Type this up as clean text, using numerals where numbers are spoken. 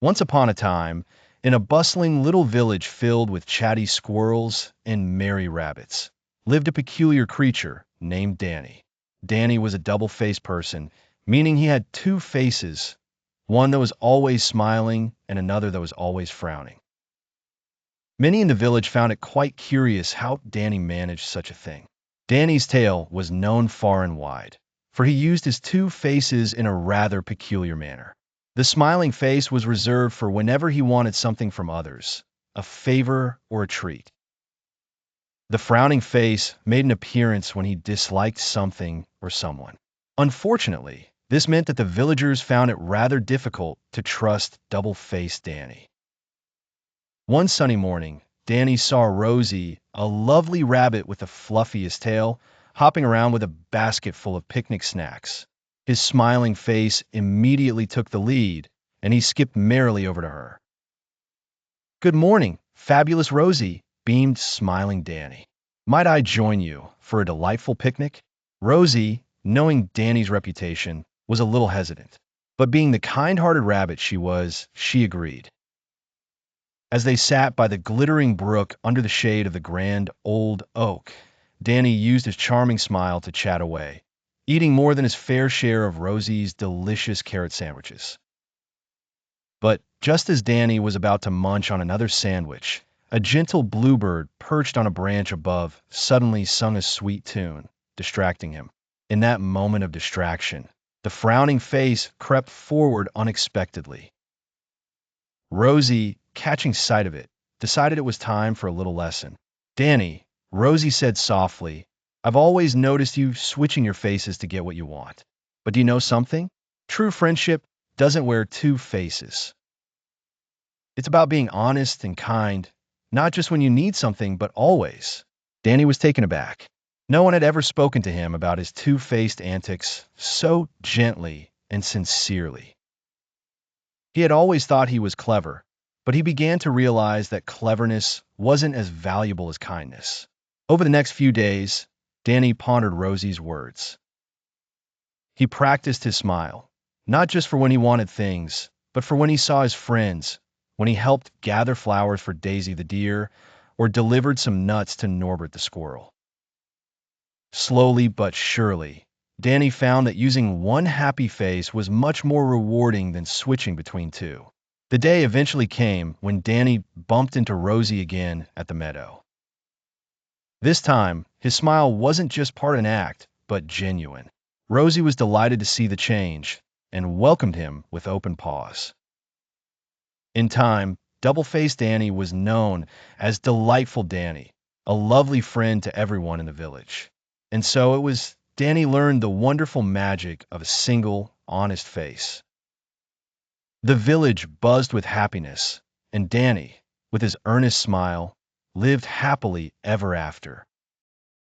Once upon a time, in a bustling little village filled with chatty squirrels and merry rabbits, lived a peculiar creature named Danny. Danny was a double-faced person, meaning he had two faces, one that was always smiling and another that was always frowning. Many in the village found it quite curious how Danny managed such a thing. Danny's tale was known far and wide, for he used his two faces in a rather peculiar manner. The smiling face was reserved for whenever he wanted something from others, a favor or a treat. The frowning face made an appearance when he disliked something or someone. Unfortunately, this meant that the villagers found it rather difficult to trust double-faced Danny. One sunny morning, Danny saw Rosie, a lovely rabbit with the fluffiest tail, hopping around with a basket full of picnic snacks. His smiling face immediately took the lead, and he skipped merrily over to her. "Good morning, fabulous Rosie," beamed smiling Danny. "Might I join you for a delightful picnic?" Rosie, knowing Danny's reputation, was a little hesitant, but being the kind-hearted rabbit she was, she agreed. As they sat by the glittering brook under the shade of the grand old oak, Danny used his charming smile to chat away, eating more than his fair share of Rosie's delicious carrot sandwiches. But just as Danny was about to munch on another sandwich, a gentle bluebird perched on a branch above suddenly sung a sweet tune, distracting him. In that moment of distraction, the frowning face crept forward unexpectedly. Rosie, catching sight of it, decided it was time for a little lesson. "Danny," Rosie said softly, "I've always noticed you switching your faces to get what you want. But do you know something? True friendship doesn't wear two faces. It's about being honest and kind, not just when you need something, but always." Danny was taken aback. No one had ever spoken to him about his two-faced antics so gently and sincerely. He had always thought he was clever, but he began to realize that cleverness wasn't as valuable as kindness. Over the next few days, Danny pondered Rosie's words. He practiced his smile, not just for when he wanted things, but for when he saw his friends, when he helped gather flowers for Daisy the deer, or delivered some nuts to Norbert the squirrel. Slowly but surely, Danny found that using one happy face was much more rewarding than switching between two. The day eventually came when Danny bumped into Rosie again at the meadow. This time, his smile wasn't just part of an act, but genuine. Rosie was delighted to see the change and welcomed him with open paws. In time, double-faced Danny was known as Delightful Danny, a lovely friend to everyone in the village. And so it was Danny learned the wonderful magic of a single, honest face. The village buzzed with happiness, and Danny, with his earnest smile, lived happily ever after.